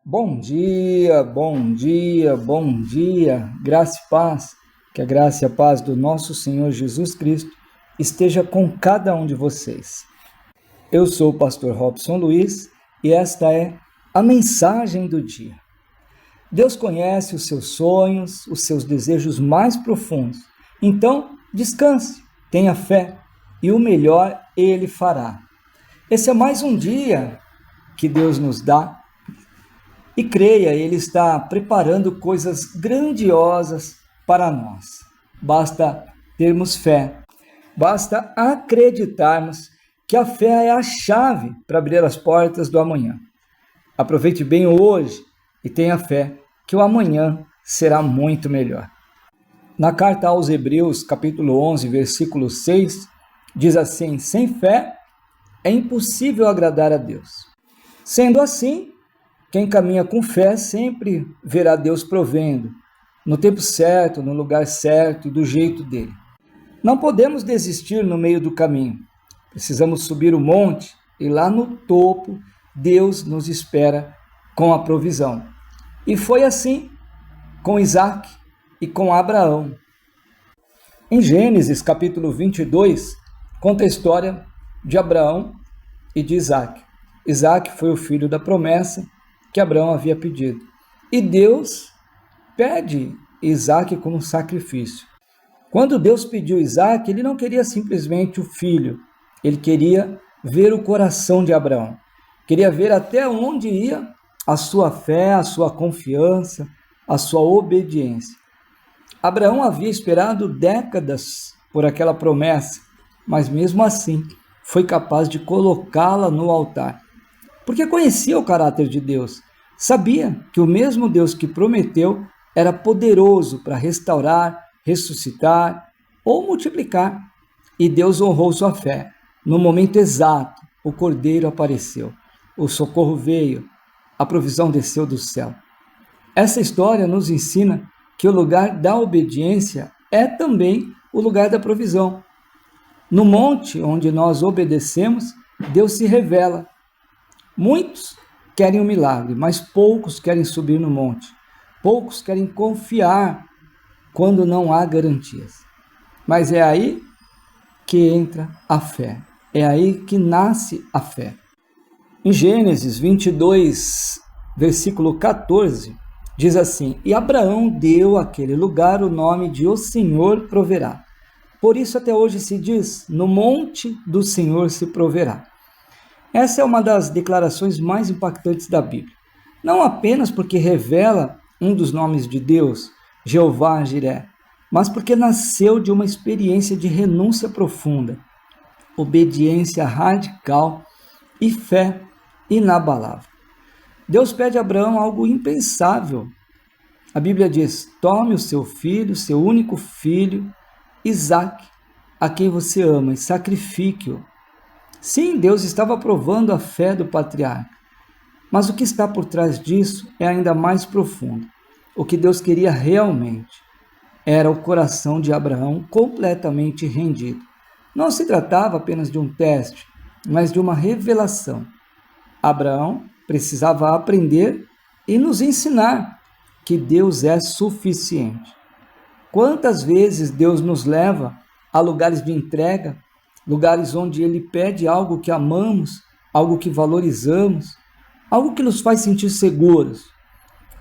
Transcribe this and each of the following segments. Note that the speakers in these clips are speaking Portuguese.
Bom dia, bom dia, bom dia, graça e paz, que a graça e a paz do nosso Senhor Jesus Cristo esteja com cada um de vocês. Eu sou o pastor Robson Luiz e esta é a mensagem do dia. Deus conhece os seus sonhos, os seus desejos mais profundos, então descanse, tenha fé e o melhor Ele fará. Esse é mais um dia que Deus nos dá. E creia, Ele está preparando coisas grandiosas para nós. Basta termos fé, basta acreditarmos que a fé é a chave para abrir as portas do amanhã. Aproveite bem o hoje e tenha fé que o amanhã será muito melhor. Na carta aos Hebreus, capítulo 11, versículo 6, diz assim: sem fé é impossível agradar a Deus. Sendo assim, quem caminha com fé sempre verá Deus provendo, no tempo certo, no lugar certo e do jeito dele. Não podemos desistir no meio do caminho. Precisamos subir o monte e lá no topo Deus nos espera com a provisão. E foi assim com Isaac e com Abraão. Em Gênesis capítulo 22, conta a história de Abraão e de Isaac. Isaac foi o filho da promessa que Abraão havia pedido. E Deus pede Isaac como sacrifício. Quando Deus pediu Isaac, ele não queria simplesmente o filho, ele queria ver o coração de Abraão, queria ver até onde ia a sua fé, a sua confiança, a sua obediência. Abraão havia esperado décadas por aquela promessa, mas mesmo assim foi capaz de colocá-la no altar. Porque conhecia o caráter de Deus, sabia que o mesmo Deus que prometeu era poderoso para restaurar, ressuscitar ou multiplicar. E Deus honrou sua fé. No momento exato, o Cordeiro apareceu, o socorro veio, a provisão desceu do céu. Essa história nos ensina que o lugar da obediência é também o lugar da provisão. No monte onde nós obedecemos, Deus se revela. Muitos querem um milagre, mas poucos querem subir no monte. Poucos querem confiar quando não há garantias. Mas é aí que entra a fé. É aí que nasce a fé. Em Gênesis 22, versículo 14, diz assim: e Abraão deu àquele lugar o nome de O Senhor proverá. Por isso até hoje se diz: no monte do Senhor se proverá. Essa é uma das declarações mais impactantes da Bíblia. Não apenas porque revela um dos nomes de Deus, Jeová Jiré, mas porque nasceu de uma experiência de renúncia profunda, obediência radical e fé inabalável. Deus pede a Abraão algo impensável. A Bíblia diz: tome o seu filho, seu único filho, Isaac, a quem você ama, e sacrifique-o. Sim, Deus estava provando a fé do patriarca, mas o que está por trás disso é ainda mais profundo. O que Deus queria realmente era o coração de Abraão completamente rendido. Não se tratava apenas de um teste, mas de uma revelação. Abraão precisava aprender e nos ensinar que Deus é suficiente. Quantas vezes Deus nos leva a lugares de entrega, lugares onde Ele pede algo que amamos, algo que valorizamos, algo que nos faz sentir seguros.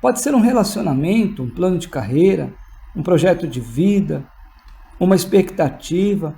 Pode ser um relacionamento, um plano de carreira, um projeto de vida, uma expectativa,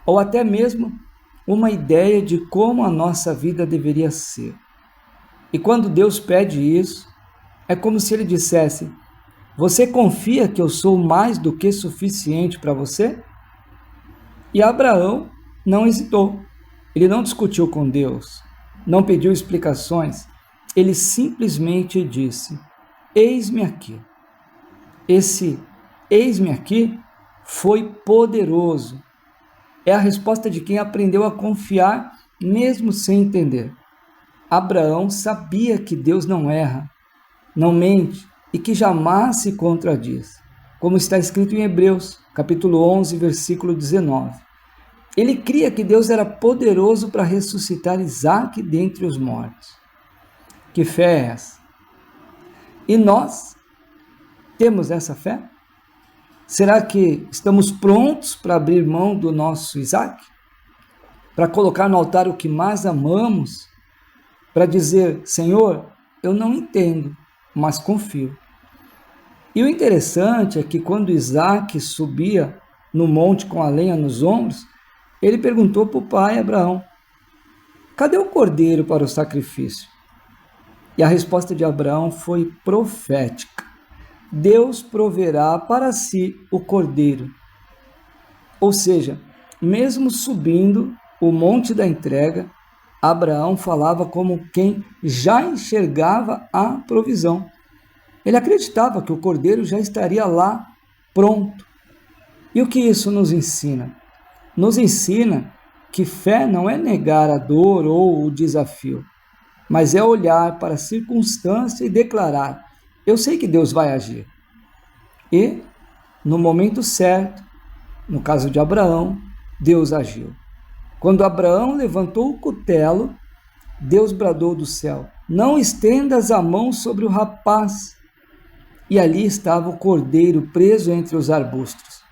ou até mesmo uma ideia de como a nossa vida deveria ser. E quando Deus pede isso, é como se Ele dissesse: você confia que eu sou mais do que suficiente para você? E Abraão não hesitou, ele não discutiu com Deus, não pediu explicações, ele simplesmente disse: eis-me aqui. Esse eis-me aqui foi poderoso. É a resposta de quem aprendeu a confiar mesmo sem entender. Abraão sabia que Deus não erra, não mente e que jamais se contradiz, como está escrito em Hebreus, capítulo 11, versículo 19. Ele cria que Deus era poderoso para ressuscitar Isaac dentre os mortos. Que fé é essa? E nós temos essa fé? Será que estamos prontos para abrir mão do nosso Isaac? Para colocar no altar o que mais amamos? Para dizer, Senhor, eu não entendo, mas confio. E o interessante é que quando Isaac subia no monte com a lenha nos ombros, ele perguntou para o pai Abraão, cadê o cordeiro para o sacrifício? E a resposta de Abraão foi profética. Deus proverá para si o cordeiro. Ou seja, mesmo subindo o monte da entrega, Abraão falava como quem já enxergava a provisão. Ele acreditava que o cordeiro já estaria lá, pronto. E o que isso nos ensina? Nos ensina que fé não é negar a dor ou o desafio, mas é olhar para a circunstância e declarar, eu sei que Deus vai agir. E, no momento certo, no caso de Abraão, Deus agiu. Quando Abraão levantou o cutelo, Deus bradou do céu, não estendas a mão sobre o rapaz. E ali estava o cordeiro preso entre os arbustos.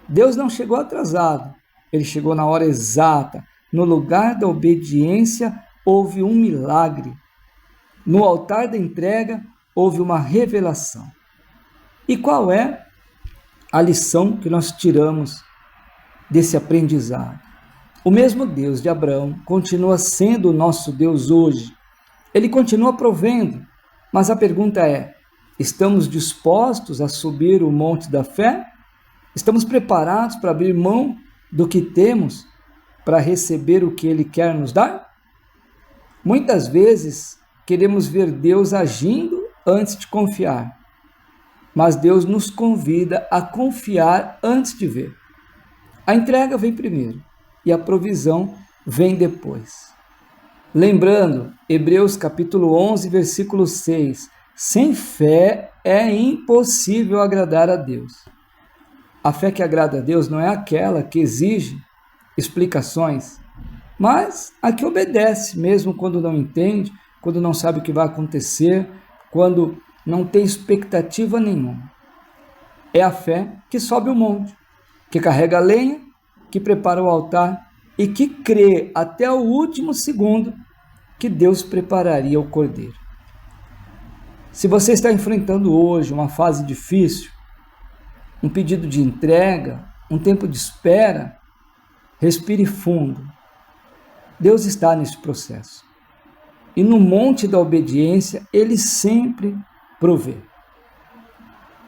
Deus não chegou atrasado, ele chegou na hora exata. No lugar da obediência, houve um milagre. No altar da entrega, houve uma revelação. E qual é a lição que nós tiramos desse aprendizado? O mesmo Deus de Abraão continua sendo o nosso Deus hoje. Ele continua provendo, mas a pergunta é, estamos dispostos a subir o monte da fé? Estamos preparados para abrir mão do que temos para receber o que Ele quer nos dar? Muitas vezes queremos ver Deus agindo antes de confiar, mas Deus nos convida a confiar antes de ver. A entrega vem primeiro e a provisão vem depois. Lembrando, Hebreus capítulo 11, versículo 6, sem fé é impossível agradar a Deus. A fé que agrada a Deus não é aquela que exige explicações, mas a que obedece, mesmo quando não entende, quando não sabe o que vai acontecer, quando não tem expectativa nenhuma. É a fé que sobe o monte, que carrega a lenha, que prepara o altar e que crê até o último segundo que Deus prepararia o cordeiro. Se você está enfrentando hoje uma fase difícil, um pedido de entrega, um tempo de espera, respire fundo. Deus está nesse processo. E no monte da obediência, Ele sempre provê.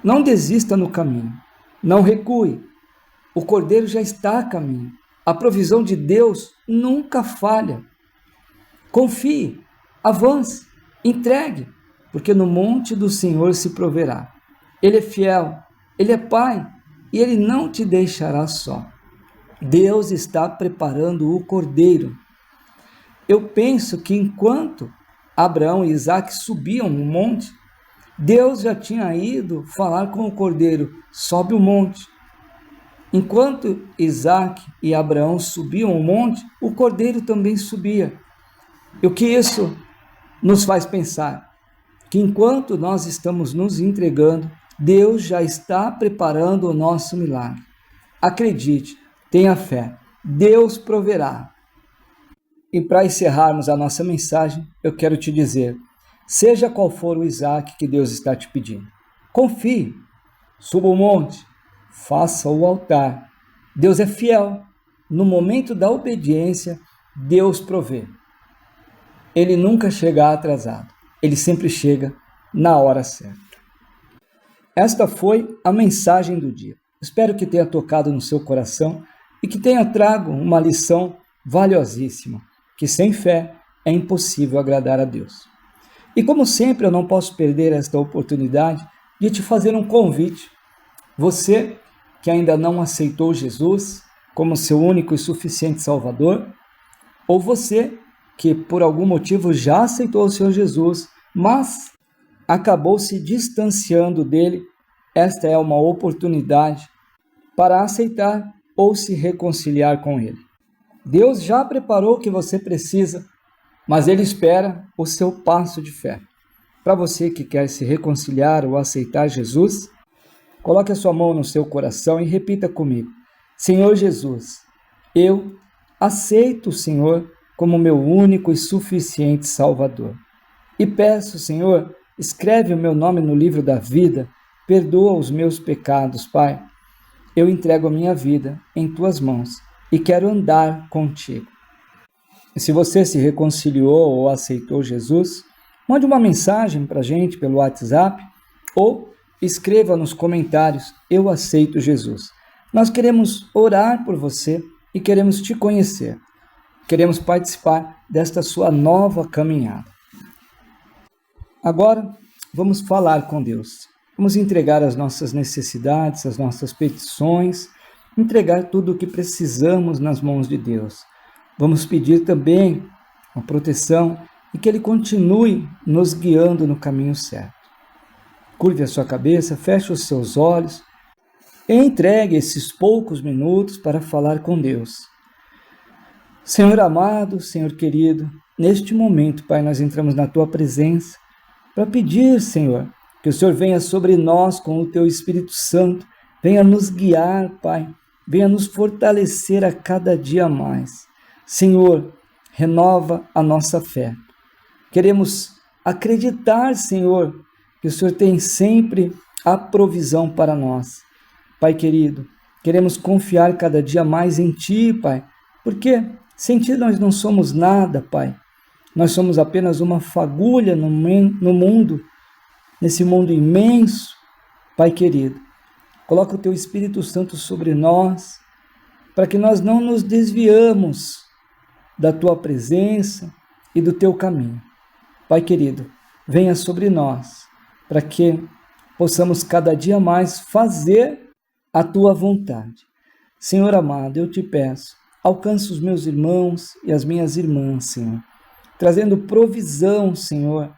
Não desista no caminho, não recue. O cordeiro já está a caminho. A provisão de Deus nunca falha. Confie, avance, entregue, porque no monte do Senhor se proverá. Ele é fiel, Ele é Pai e Ele não te deixará só. Deus está preparando o cordeiro. Eu penso que enquanto Abraão e Isaac subiam o monte, Deus já tinha ido falar com o cordeiro, sobe o monte. Enquanto Isaac e Abraão subiam o monte, o cordeiro também subia. E o que isso nos faz pensar? Que enquanto nós estamos nos entregando, Deus já está preparando o nosso milagre. Acredite, tenha fé, Deus proverá. E para encerrarmos a nossa mensagem, eu quero te dizer, seja qual for o Isaac que Deus está te pedindo, confie, suba o monte, faça o altar. Deus é fiel. No momento da obediência, Deus provê. Ele nunca chega atrasado. Ele sempre chega na hora certa. Esta foi a mensagem do dia. Espero que tenha tocado no seu coração e que tenha trago uma lição valiosíssima, que sem fé é impossível agradar a Deus. E como sempre, eu não posso perder esta oportunidade de te fazer um convite. Você que ainda não aceitou Jesus como seu único e suficiente Salvador, ou você que por algum motivo já aceitou o Senhor Jesus, mas acabou se distanciando dele, esta é uma oportunidade para aceitar ou se reconciliar com ele. Deus já preparou o que você precisa, mas ele espera o seu passo de fé. Para você que quer se reconciliar ou aceitar Jesus, coloque a sua mão no seu coração e repita comigo: Senhor Jesus, eu aceito o Senhor como meu único e suficiente Salvador. E peço, Senhor, escreve o meu nome no livro da vida, perdoa os meus pecados, Pai. Eu entrego a minha vida em tuas mãos e quero andar contigo. E se você se reconciliou ou aceitou Jesus, mande uma mensagem para a gente pelo WhatsApp ou escreva nos comentários: eu aceito Jesus. Nós queremos orar por você e queremos te conhecer. Queremos participar desta sua nova caminhada. Agora, vamos falar com Deus. Vamos entregar as nossas necessidades, as nossas petições, entregar tudo o que precisamos nas mãos de Deus. Vamos pedir também a proteção e que Ele continue nos guiando no caminho certo. Curve a sua cabeça, feche os seus olhos e entregue esses poucos minutos para falar com Deus. Senhor amado, Senhor querido, neste momento, Pai, nós entramos na Tua presença para pedir, Senhor, que o Senhor venha sobre nós com o Teu Espírito Santo, venha nos guiar, Pai, venha nos fortalecer a cada dia mais. Senhor, renova a nossa fé. Queremos acreditar, Senhor, que o Senhor tem sempre a provisão para nós. Pai querido, queremos confiar cada dia mais em Ti, Pai, porque sem Ti nós não somos nada, Pai. Nós somos apenas uma fagulha no mundo, nesse mundo imenso. Pai querido, coloca o Teu Espírito Santo sobre nós, para que nós não nos desviamos da Tua presença e do Teu caminho. Pai querido, venha sobre nós, para que possamos cada dia mais fazer a Tua vontade. Senhor amado, eu te peço, alcança os meus irmãos e as minhas irmãs, Senhor, trazendo provisão, Senhor.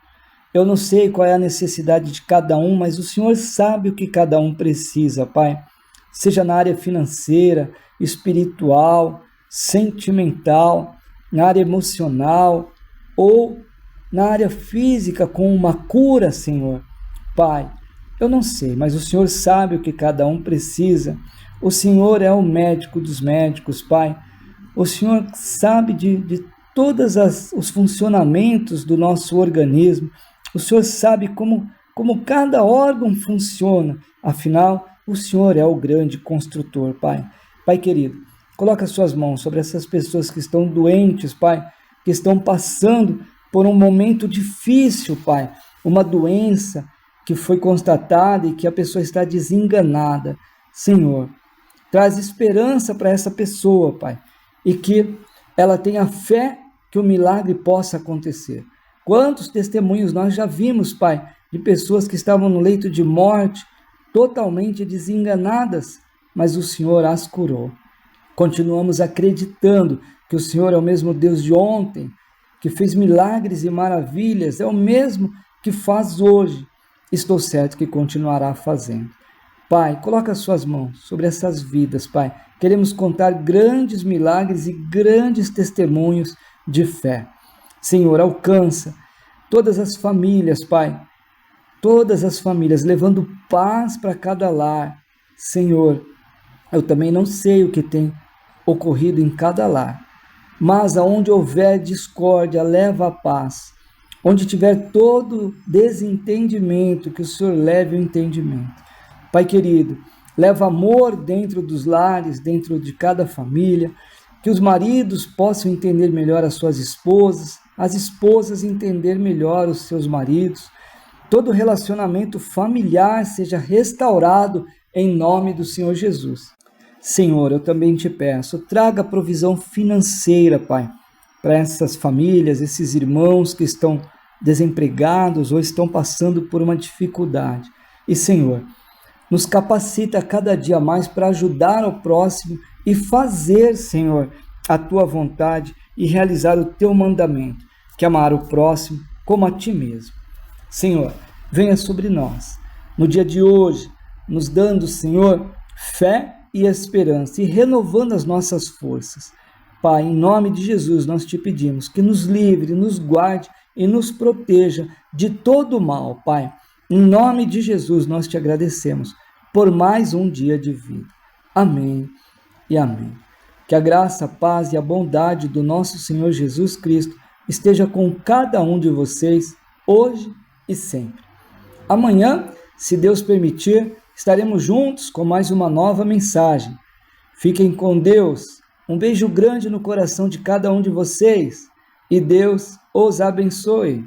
Eu não sei qual é a necessidade de cada um, mas o Senhor sabe o que cada um precisa, Pai. Seja na área financeira, espiritual, sentimental, na área emocional ou na área física com uma cura, Senhor. Pai, eu não sei, mas o Senhor sabe o que cada um precisa. O Senhor é o médico dos médicos, Pai. O Senhor sabe de todos os funcionamentos do nosso organismo. O Senhor sabe como cada órgão funciona. Afinal, o Senhor é o grande construtor, Pai. Pai querido, coloca as suas mãos sobre essas pessoas que estão doentes, Pai, que estão passando por um momento difícil, Pai, uma doença que foi constatada e que a pessoa está desenganada. Senhor, traz esperança para essa pessoa, Pai, e que ela tenha fé que o milagre possa acontecer. Quantos testemunhos nós já vimos, Pai, de pessoas que estavam no leito de morte, totalmente desenganadas, mas o Senhor as curou. Continuamos acreditando que o Senhor é o mesmo Deus de ontem, que fez milagres e maravilhas, é o mesmo que faz hoje. Estou certo que continuará fazendo. Pai, coloca as suas mãos sobre essas vidas, Pai. Queremos contar grandes milagres e grandes testemunhos de fé. Senhor, alcança todas as famílias, Pai. Todas as famílias, levando paz para cada lar. Senhor, eu também não sei o que tem ocorrido em cada lar, mas aonde houver discórdia, leva a paz. Onde tiver todo desentendimento, que o Senhor leve o entendimento. Pai querido, leva amor dentro dos lares, dentro de cada família, que os maridos possam entender melhor as suas esposas, as esposas entender melhor os seus maridos, todo relacionamento familiar seja restaurado em nome do Senhor Jesus. Senhor, eu também te peço, traga provisão financeira, Pai, para essas famílias, esses irmãos que estão desempregados ou estão passando por uma dificuldade. E, Senhor, nos capacita cada dia mais para ajudar o próximo e fazer, Senhor, a Tua vontade e realizar o Teu mandamento, que é amar o próximo como a Ti mesmo. Senhor, venha sobre nós, no dia de hoje, nos dando, Senhor, fé e esperança e renovando as nossas forças. Pai, em nome de Jesus, nós te pedimos que nos livre, nos guarde e nos proteja de todo o mal, Pai. Em nome de Jesus, nós te agradecemos por mais um dia de vida. Amém e amém. Que a graça, a paz e a bondade do nosso Senhor Jesus Cristo esteja com cada um de vocês, hoje e sempre. Amanhã, se Deus permitir, estaremos juntos com mais uma nova mensagem. Fiquem com Deus. Um beijo grande no coração de cada um de vocês e Deus os abençoe.